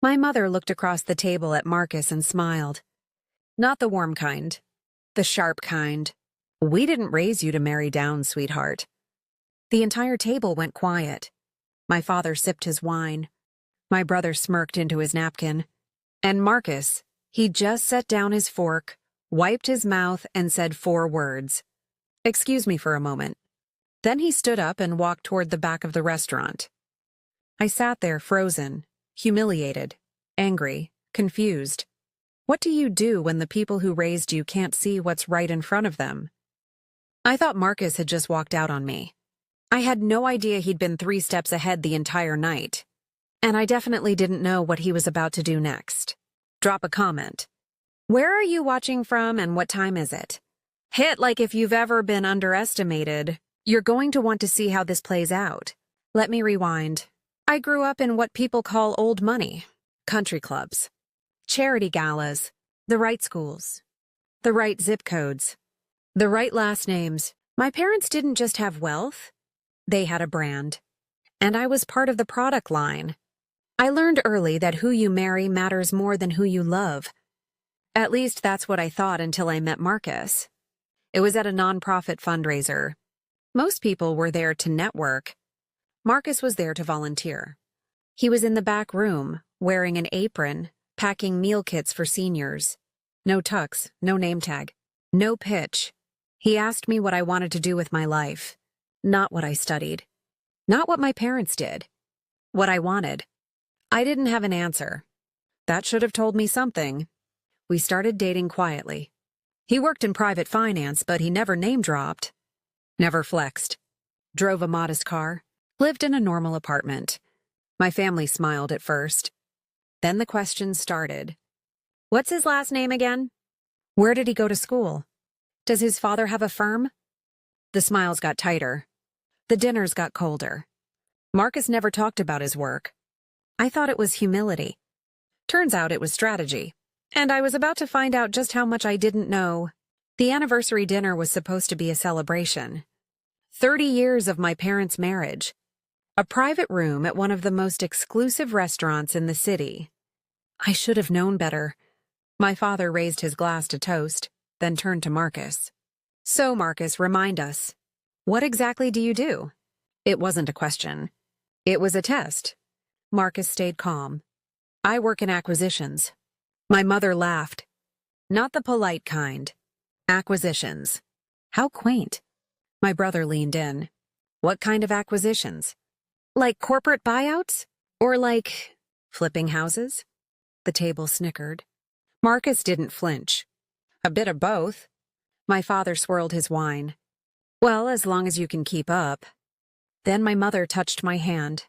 My mother looked across the table at Marcus and smiled. Not the warm kind. The sharp kind. We didn't raise you to marry down, sweetheart. The entire table went quiet. My father sipped his wine. My brother smirked into his napkin. And Marcus, he just set down his fork, wiped his mouth, and said 4 words. "Excuse me for a moment." Then he stood up and walked toward the back of the restaurant. I sat there frozen, humiliated, angry, confused. What do you do when the people who raised you can't see what's right in front of them? I thought Marcus had just walked out on me. I had no idea he'd been 3 steps ahead the entire night. And I definitely didn't know what he was about to do next. Drop a comment. Where are you watching from and what time is it? Hit like if you've ever been underestimated. You're going to want to see how this plays out. Let me rewind. I grew up in what people call old money. Country clubs. Charity galas. The right schools. The right zip codes. The right last names. My parents didn't just have wealth. They had a brand. And I was part of the product line. I learned early that who you marry matters more than who you love. At least that's what I thought until I met Marcus. It was at a nonprofit fundraiser. Most people were there to network. Marcus was there to volunteer. He was in the back room, wearing an apron, packing meal kits for seniors. No tux, no name tag, no pitch. He asked me what I wanted to do with my life. Not what I studied. Not what my parents did. What I wanted. I didn't have an answer. That should have told me something. We started dating quietly. He worked in private finance, but he never name-dropped. Never flexed. Drove a modest car. Lived in a normal apartment. My family smiled at first. Then the questions started. What's his last name again? Where did he go to school? Does his father have a firm? The smiles got tighter. The dinners got colder. Marcus never talked about his work. I thought it was humility. Turns out it was strategy. And I was about to find out just how much I didn't know. The anniversary dinner was supposed to be a celebration. 30 years of my parents' marriage. A private room at one of the most exclusive restaurants in the city. I should have known better. My father raised his glass to toast, then turned to Marcus. So, Marcus, remind us. What exactly do you do? It wasn't a question. It was a test. Marcus stayed calm. I work in acquisitions. My mother laughed. Not the polite kind. Acquisitions. How quaint. My brother leaned in. What kind of acquisitions? Like corporate buyouts? Or like flipping houses? The table snickered. Marcus didn't flinch. A bit of both. My father swirled his wine. Well, as long as you can keep up. Then my mother touched my hand.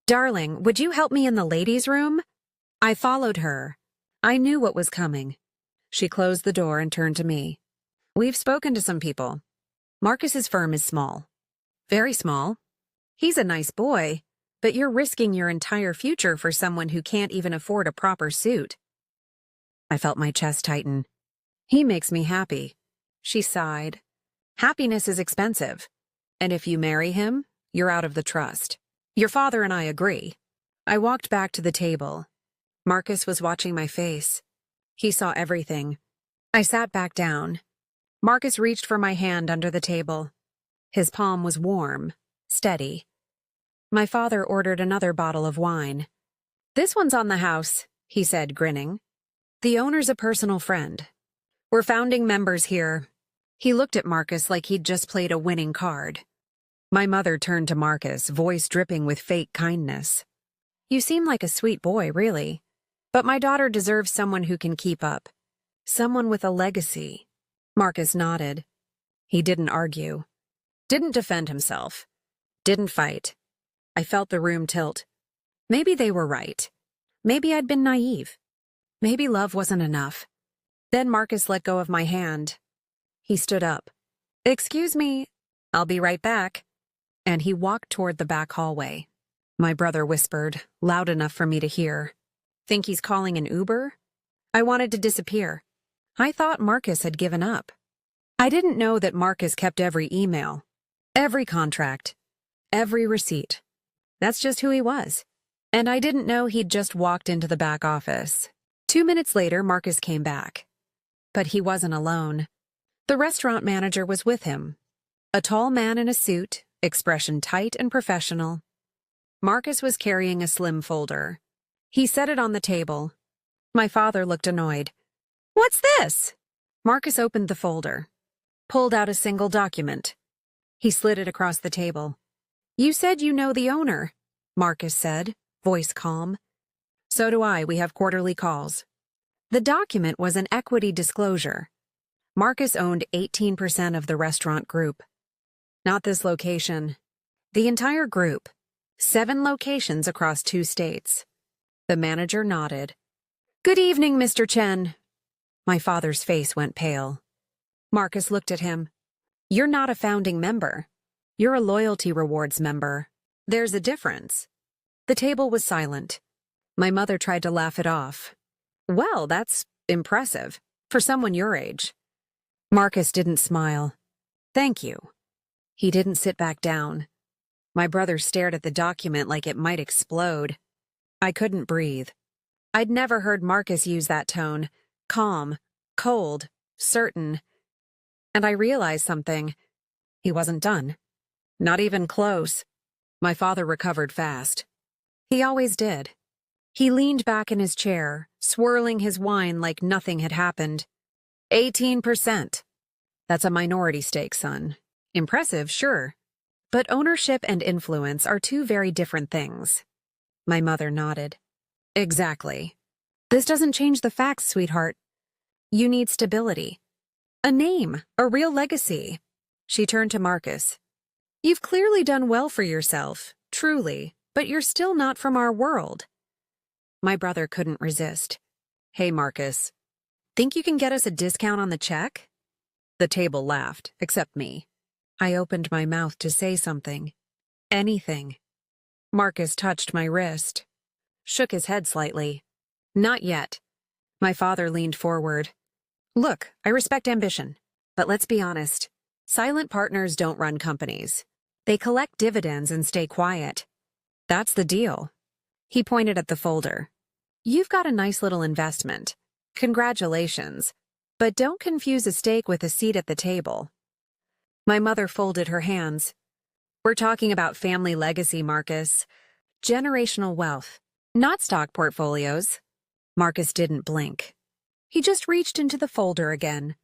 Darling, would you help me in the ladies' room? I followed her. I knew what was coming. She closed the door and turned to me. We've spoken to some people. Marcus's firm is small. Very small. He's a nice boy, but you're risking your entire future for someone who can't even afford a proper suit. I felt my chest tighten. He makes me happy. She sighed. Happiness is expensive. And if you marry him, you're out of the trust. Your father and I agree. I walked back to the table. Marcus was watching my face. He saw everything. I sat back down. Marcus reached for my hand under the table. His palm was warm, steady. My father ordered another bottle of wine. This one's on the house, he said, grinning. The owner's a personal friend. We're founding members here. He looked at Marcus like he'd just played a winning card. My mother turned to Marcus, voice dripping with fake kindness. You seem like a sweet boy, really. But my daughter deserves someone who can keep up. Someone with a legacy. Marcus nodded. He didn't argue. Didn't defend himself. Didn't fight. I felt the room tilt. Maybe they were right. Maybe I'd been naive. Maybe love wasn't enough. Then Marcus let go of my hand. He stood up. Excuse me, I'll be right back. And he walked toward the back hallway. My brother whispered, loud enough for me to hear. Think he's calling an Uber? I wanted to disappear. I thought Marcus had given up. I didn't know that Marcus kept every email, every contract, every receipt. That's just who he was. And I didn't know he'd just walked into the back office. 2 minutes later, Marcus came back. But he wasn't alone. The restaurant manager was with him. A tall man in a suit, expression tight and professional. Marcus was carrying a slim folder. He set it on the table. My father looked annoyed. "What's this?" Marcus opened the folder, pulled out a single document. He slid it across the table. "You said you know the owner," Marcus said, voice calm. "So do I. We have quarterly calls." The document was an equity disclosure. Marcus owned 18% of the restaurant group. Not this location. The entire group. 7 locations across 2 states. The manager nodded. "Good evening, Mr. Chen." My father's face went pale. Marcus looked at him. "You're not a founding member. You're a loyalty rewards member. There's a difference." The table was silent. My mother tried to laugh it off. "Well, that's impressive, for someone your age." Marcus didn't smile. "Thank you." He didn't sit back down. My brother stared at the document like it might explode. I couldn't breathe. I'd never heard Marcus use that tone. Calm, cold, certain. And I realized something. He wasn't done. Not even close. My father recovered fast. He always did. He leaned back in his chair, swirling his wine like nothing had happened. 18%. That's a minority stake, son. Impressive, sure. But ownership and influence are 2 very different things. My mother nodded. Exactly. This doesn't change the facts, sweetheart. You need stability. A name, a real legacy. She turned to Marcus. You've clearly done well for yourself, truly, but you're still not from our world. My brother couldn't resist. Hey, Marcus. Think you can get us a discount on the check? The table laughed, except me. I opened my mouth to say something. Anything. Marcus touched my wrist. Shook his head slightly. Not yet. My father leaned forward. Look, I respect ambition. But let's be honest. Silent partners don't run companies. They collect dividends and stay quiet. That's the deal. He pointed at the folder. You've got a nice little investment. Congratulations. But don't confuse a stake with a seat at the table. My mother folded her hands. We're talking about family legacy, Marcus. Generational wealth, not stock portfolios. Marcus didn't blink. He just reached into the folder again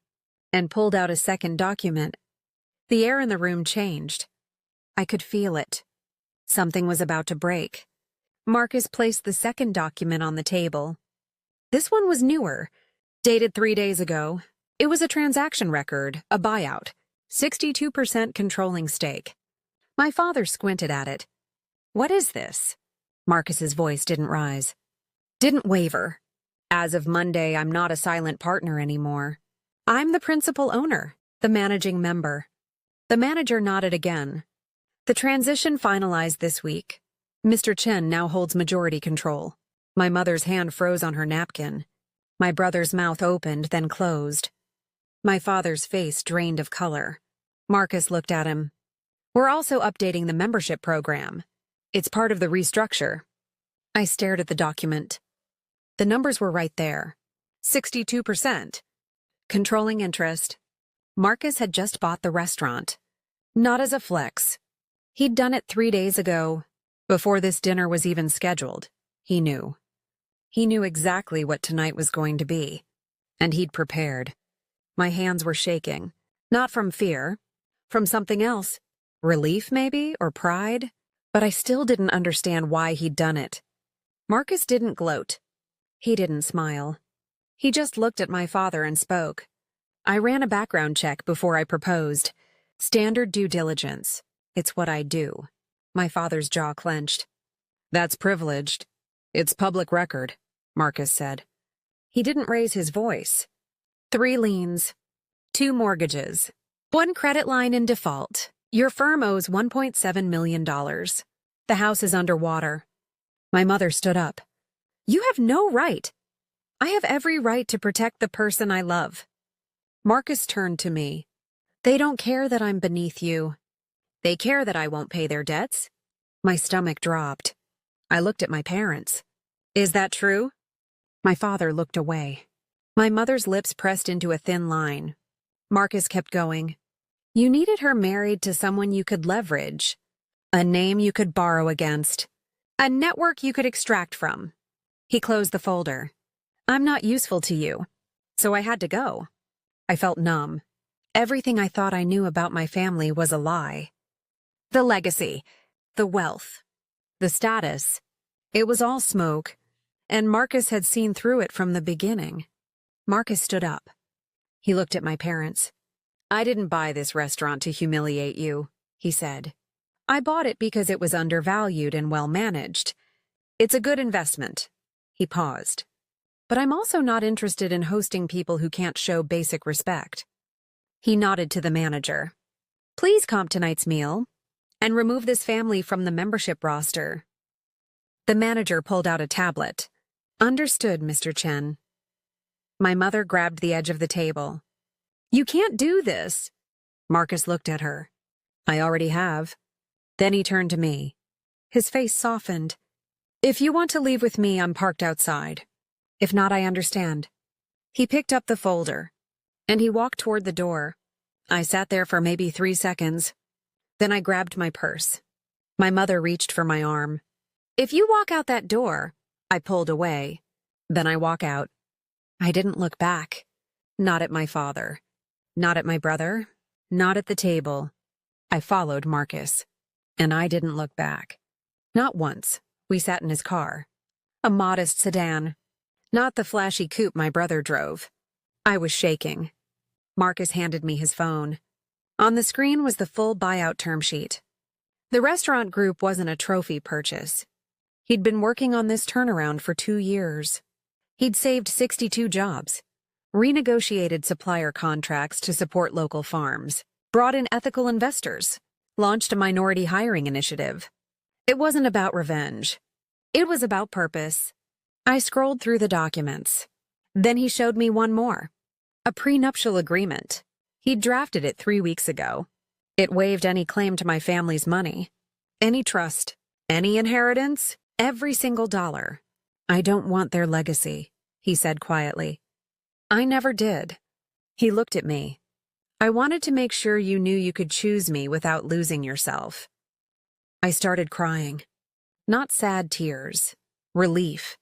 and pulled out a second document. The air in the room changed. I could feel it. Something was about to break. Marcus placed the second document on the table. This one was newer, dated 3 days ago. It was a transaction record, a buyout, 62% controlling stake. My father squinted at it. What is this? Marcus's voice didn't rise. Didn't waver. As of Monday, I'm not a silent partner anymore. I'm the principal owner, the managing member. The manager nodded again. The transition finalized this week. Mr. Chen now holds majority control. My mother's hand froze on her napkin. My brother's mouth opened, then closed. My father's face drained of color. Marcus looked at him. We're also updating the membership program. It's part of the restructure. I stared at the document. The numbers were right there. 62%. Controlling interest. Marcus had just bought the restaurant. Not as a flex. He'd done it 3 days ago. Before this dinner was even scheduled. He knew. He knew exactly what tonight was going to be. And he'd prepared. My hands were shaking. Not from fear. From something else. Relief, maybe, or pride. But I still didn't understand why he'd done it. Marcus didn't gloat. He didn't smile. He just looked at my father and spoke. I ran a background check before I proposed. Standard due diligence. It's what I do. My father's jaw clenched. That's privileged. It's public record, Marcus said. He didn't raise his voice. 3 liens. 2 mortgages. 1 credit line in default. Your firm owes $1.7 million. The house is underwater. My mother stood up. You have no right. I have every right to protect the person I love. Marcus turned to me. They don't care that I'm beneath you. They care that I won't pay their debts. My stomach dropped. I looked at my parents. Is that true? My father looked away. My mother's lips pressed into a thin line. Marcus kept going. You needed her married to someone you could leverage. A name you could borrow against. A network you could extract from. He closed the folder. I'm not useful to you. So I had to go. I felt numb. Everything I thought I knew about my family was a lie. The legacy, the wealth, the status. It was all smoke, and Marcus had seen through it from the beginning. Marcus stood up. He looked at my parents. I didn't buy this restaurant to humiliate you, he said. I bought it because it was undervalued and well managed. It's a good investment. He paused. But I'm also not interested in hosting people who can't show basic respect. He nodded to the manager. Please comp tonight's meal and remove this family from the membership roster. The manager pulled out a tablet. Understood, Mr. Chen. My mother grabbed the edge of the table. You can't do this. Marcus looked at her. I already have. Then he turned to me. His face softened. If you want to leave with me, I'm parked outside. If not, I understand. He picked up the folder, and he walked toward the door. I sat there for maybe 3 seconds. Then I grabbed my purse. My mother reached for my arm. If you walk out that door, I pulled away. Then I walk out. I didn't look back. Not at my father. Not at my brother. Not at the table. I followed Marcus. And I didn't look back. Not once. We sat in his car. A modest sedan. Not the flashy coupe my brother drove. I was shaking. Marcus handed me his phone. On the screen was the full buyout term sheet. The restaurant group wasn't a trophy purchase. He'd been working on this turnaround for 2 years. He'd saved 62 jobs, renegotiated supplier contracts to support local farms, brought in ethical investors, launched a minority hiring initiative. It wasn't about revenge. It was about purpose. I scrolled through the documents. Then he showed me one more. A prenuptial agreement. He'd drafted it 3 weeks ago. It waived any claim to my family's money. Any trust. Any inheritance. Every single dollar. I don't want their legacy, he said quietly. I never did. He looked at me. I wanted to make sure you knew you could choose me without losing yourself. I started crying. Not sad tears. Relief.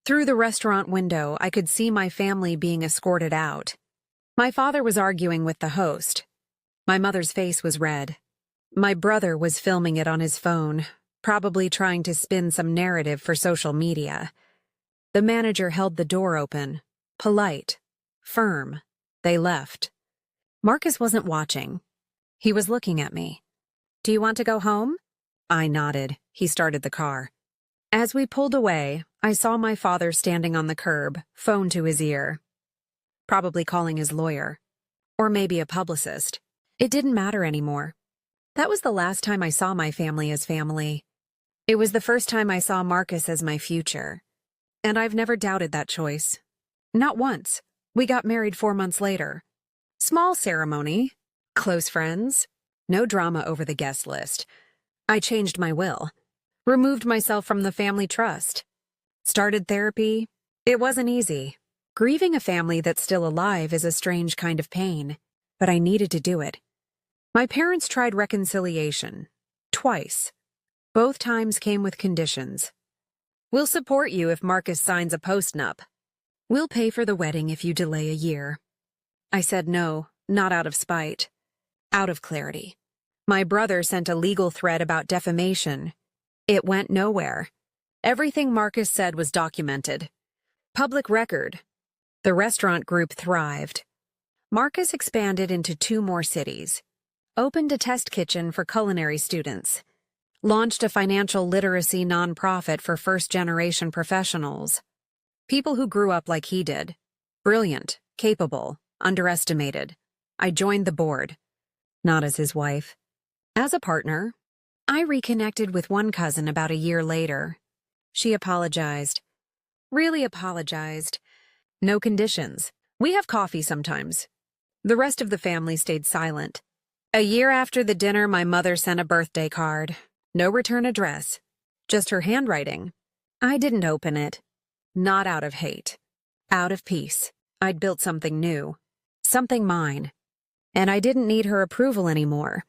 Through the restaurant window, I could see my family being escorted out. My father was arguing with the host. My mother's face was red. My brother was filming it on his phone, probably trying to spin some narrative for social media. The manager held the door open, polite, firm. They left. Marcus wasn't watching. He was looking at me. Do you want to go home? I nodded. He started the car. As we pulled away, I saw my father standing on the curb, phone to his ear. Probably calling his lawyer. Or maybe a publicist. It didn't matter anymore. That was the last time I saw my family as family. It was the first time I saw Marcus as my future. And I've never doubted that choice. Not once. We got married 4 months later. Small ceremony. Close friends. No drama over the guest list. I changed my will. Removed myself from the family trust. Started therapy. It wasn't easy. Grieving a family that's still alive is a strange kind of pain. But I needed to do it. My parents tried reconciliation. Twice. Both times came with conditions. We'll support you if Marcus signs a postnup. We'll pay for the wedding if you delay a year. I said no, not out of spite. Out of clarity. My brother sent a legal thread about defamation. It went nowhere. Everything Marcus said was documented. Public record. The restaurant group thrived. Marcus expanded into 2 more cities. Opened a test kitchen for culinary students. Launched a financial literacy nonprofit for first-generation professionals. People who grew up like he did. Brilliant, capable, underestimated. I joined the board. Not as his wife. As a partner. I reconnected with one cousin about a year later. She apologized. Really apologized. No conditions. We have coffee sometimes. The rest of the family stayed silent. A year after the dinner, my mother sent a birthday card. No return address. just her handwriting. I didn't open it. Not out of hate. Out of peace. I'd built something new. Something mine. And I didn't need her approval anymore.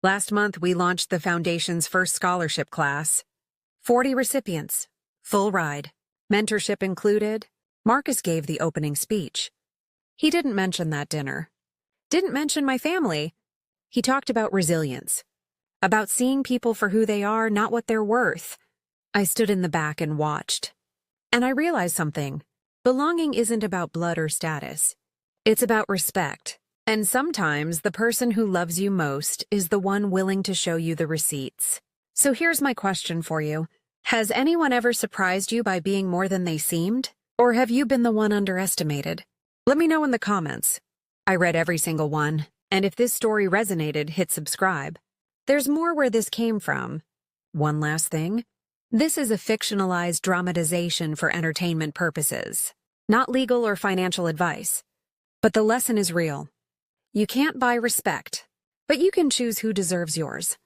Last month, we launched the Foundation's first scholarship class. 40 recipients. Full ride. Mentorship included. Marcus gave the opening speech. He didn't mention that dinner. Didn't mention my family. He talked about resilience. About seeing people for who they are, not what they're worth. I stood in the back and watched. And I realized something. Belonging isn't about blood or status. It's about respect. And sometimes the person who loves you most is the one willing to show you the receipts. So here's my question for you. Has anyone ever surprised you by being more than they seemed? Or have you been the one underestimated? Let me know in the comments. I read every single one, and if this story resonated, hit subscribe. There's more where this came from. One last thing. This is a fictionalized dramatization for entertainment purposes, not legal or financial advice. But the lesson is real. You can't buy respect, but you can choose who deserves yours.